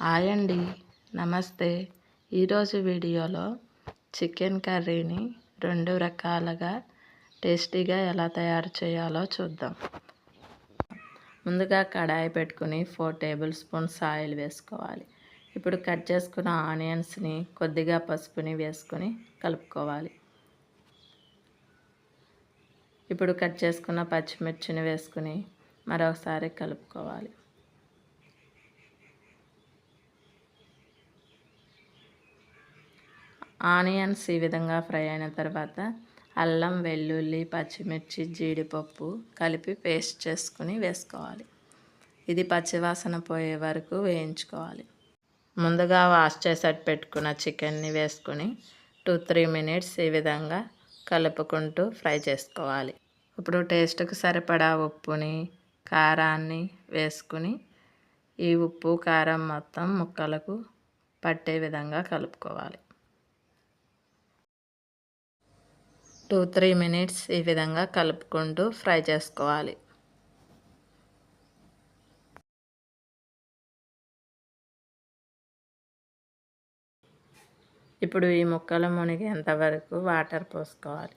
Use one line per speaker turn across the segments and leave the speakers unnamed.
Hi అండి, నమస్తే. ఈరోజు వీడియోలో చికెన్ కర్రీని 2 రకాలుగా టేస్టీగా ఎలా తయారు చేయాలో చూద్దాం. ముందుగా కడాయి పెట్టుకుని 4 టేబుల్ స్పూన్స్ ఆయిల్ వేసుకోవాలి. ఇప్పుడు కట్ చేసుకున్న ఆనియన్స్ని కొద్దిగా పసుపుని వేసుకొని కలుపుకోవాలి. ఇప్పుడు కట్ చేసుకున్న పచ్చిమిర్చిని వేసుకుని మరొకసారి కలుపుకోవాలి. ఆనియన్స్ ఈ విధంగా ఫ్రై అయిన తర్వాత అల్లం, వెల్లుల్లి, పచ్చిమిర్చి, జీడిపప్పు కలిపి పేస్ట్ చేసుకుని వేసుకోవాలి. ఇది పచ్చివాసన పోయే వరకు వేయించుకోవాలి. ముందుగా వాష్ చేసి పెట్టుకున్న చికెన్ని వేసుకుని 2-3 మినిట్స్ ఈ విధంగా కలుపుకుంటూ ఫ్రై చేసుకోవాలి. ఇప్పుడు టేస్ట్కి సరిపడా ఉప్పుని, కారాన్ని వేసుకుని ఈ ఉప్పు, కారం మొత్తం ముక్కలకు పట్టే విధంగా కలుపుకోవాలి. 2-3 మినిట్స్ ఈ విధంగా కలుపుకుంటూ ఫ్రై చేసుకోవాలి. ఇప్పుడు ఈ ముక్కలు మునిగేంత వరకు వాటర్ పోసుకోవాలి.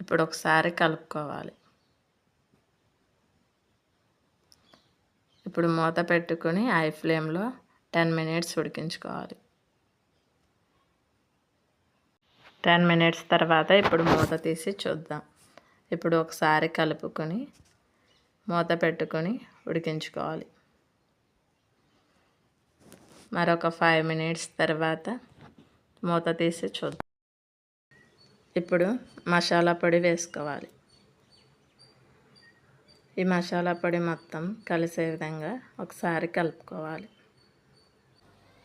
ఇప్పుడు ఒకసారి కలుపుకోవాలి. ఇప్పుడు మూత పెట్టుకొని హై ఫ్లేమ్లో 10 మినిట్స్ ఉడికించుకోవాలి. 10 మినిట్స్ తర్వాత ఇప్పుడు మూత తీసి చూద్దాం. ఇప్పుడు ఒకసారి కలుపుకొని మూత పెట్టుకొని ఉడికించుకోవాలి. మరొక 5 మినిట్స్ తర్వాత మూత తీసి చూద్దాం. ఇప్పుడు మసాలా పొడి వేసుకోవాలి. ఈ మసాలా పొడి మొత్తం కలిసే విధంగా ఒకసారి కలుపుకోవాలి.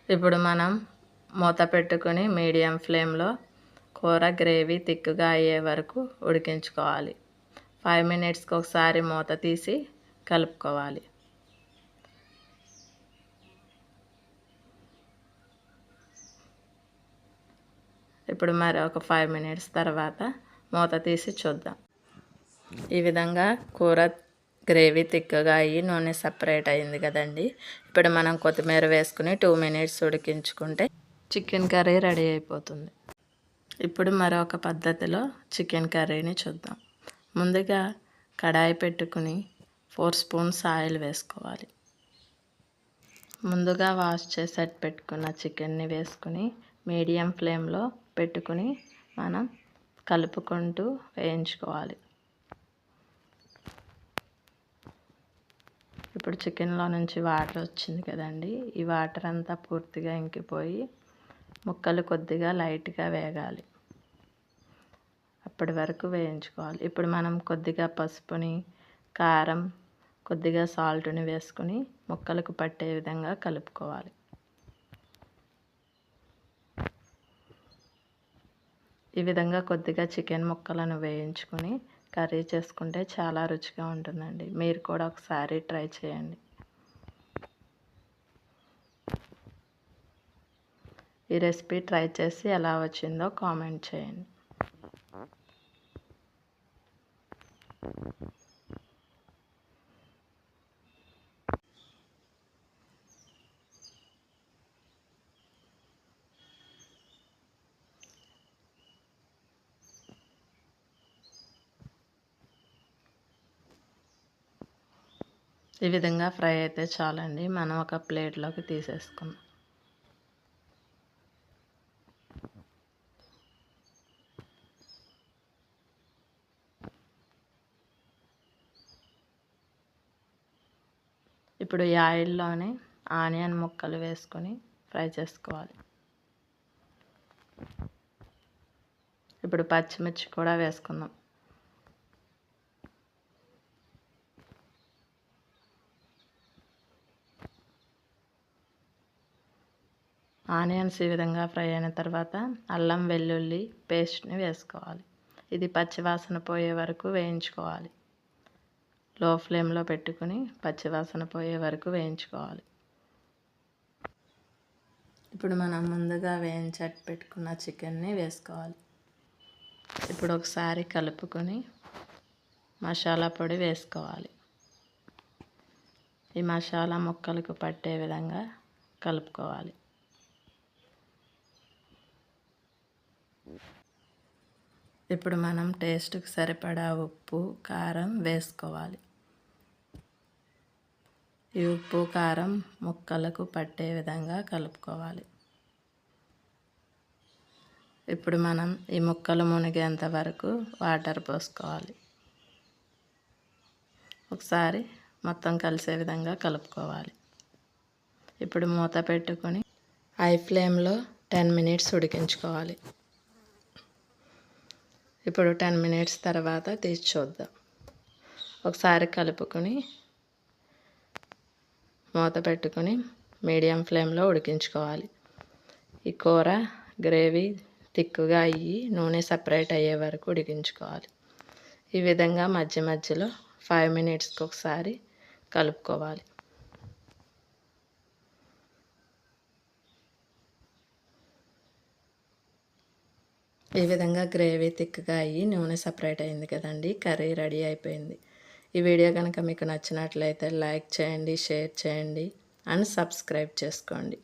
ఇప్పుడు మనం మూత పెట్టుకొని మీడియం ఫ్లేమ్లో కూర గ్రేవీ థిక్గా అయ్యే వరకు ఉడికించుకోవాలి. 5 మినిట్స్కి ఒకసారి మూత తీసి కలుపుకోవాలి. ఇప్పుడు మరి ఒక 5 మినిట్స్ తర్వాత మూత తీసి చూద్దాం. ఈ విధంగా కూర గ్రేవీ థిక్గా అయ్యి నూనె సపరేట్ అయింది కదండి. ఇప్పుడు మనం కొత్తిమీర వేసుకుని 2 మినిట్స్ ఉడికించుకుంటే చికెన్ కర్రీ రెడీ అయిపోతుంది. ఇప్పుడు మరొక పద్ధతిలో చికెన్ కర్రీని చూద్దాం. ముందుగా కడాయి పెట్టుకుని 4 స్పూన్స్ ఆయిల్ వేసుకోవాలి. ముందుగా వాష్ చేసి పెట్టుకున్న చికెన్ని వేసుకుని మీడియం ఫ్లేమ్లో పెట్టుకుని మనం కలుపుకుంటూ వేయించుకోవాలి. ఇప్పుడు చికెన్లో నుంచి వాటర్ వచ్చింది కదండి. ఈ వాటర్ అంతా పూర్తిగా ఇంకిపోయి ముక్కలు కొద్దిగా లైట్గా వేగాలి. అప్పటి వరకు వేయించుకోవాలి. ఇప్పుడు మనం కొద్దిగా పసుపుని, కారం, కొద్దిగా సాల్ట్ని వేసుకుని ముక్కలకు పట్టే విధంగా కలుపుకోవాలి. ఈ విధంగా కొద్దిగా చికెన్ ముక్కలను వేయించుకొని కర్రీ చేసుకుంటే చాలా రుచిగా ఉంటుందండి. మీరు కూడా ఒకసారి ట్రై చేయండి. ఈ రెసిపీ ట్రై చేసి ఎలా వచ్చిందో కామెంట్ చేయండి. ఈ విధంగా ఫ్రై అయితే చాలండి. మనం ఒక ప్లేట్లోకి తీసేసుకుందాం. ఇప్పుడు ఈ ఆయిల్లోనే ఆనియన్ ముక్కలు వేసుకొని ఫ్రై చేసుకోవాలి. ఇప్పుడు పచ్చిమిర్చి కూడా వేసుకుందాం. ఆనియన్స్ ఈ విధంగా ఫ్రై అయిన తర్వాత అల్లం, వెల్లుల్లి పేస్ట్ని వేసుకోవాలి. ఇది పచ్చివాసన పోయే వరకు వేయించుకోవాలి. లో ఫ్లేమ్లో పెట్టుకుని పచ్చివాసన పోయే వరకు వేయించుకోవాలి. ఇప్పుడు మనం ముందుగా వేయించి పెట్టుకున్న చికెన్ని వేసుకోవాలి. ఇప్పుడు ఒకసారి కలుపుకొని మసాలా పొడి వేసుకోవాలి. ఈ మసాలా ముక్కలకు పట్టే విధంగా కలుపుకోవాలి. ఇప్పుడు మనం టేస్ట్కి సరిపడా ఉప్పు, కారం వేసుకోవాలి. ఈ ఉప్పు, కారం ముక్కలకు పట్టే విధంగా కలుపుకోవాలి. ఇప్పుడు మనం ఈ ముక్కలు మునిగేంత వరకు వాటర్ పోసుకోవాలి. ఒకసారి మొత్తం కలిసే విధంగా కలుపుకోవాలి. ఇప్పుడు మూత పెట్టుకొని హై ఫ్లేమ్లో 10 మినిట్స్ ఉడికించుకోవాలి. ఇప్పుడు 10 మినిట్స్ తర్వాత తీసి చూద్దాం. ఒకసారి కలుపుకొని మూత పెట్టుకొని మీడియం ఫ్లేమ్లో ఉడికించుకోవాలి. ఈ కూర గ్రేవీ థిక్గా అయ్యి నూనె సపరేట్ అయ్యే వరకు ఉడికించుకోవాలి. ఈ విధంగా మధ్య మధ్యలో 5 మినిట్స్కి ఒకసారి కలుపుకోవాలి. ఈ విధంగా గ్రేవీ థిక్గా అయ్యి నూనె సపరేట్ అయింది కదండి. కర్రీ రెడీ అయిపోయింది. ఈ వీడియో కనుక మీకు నచ్చినట్లయితే లైక్ చేయండి, షేర్ చేయండి అండ్ సబ్స్క్రైబ్ చేసుకోండి.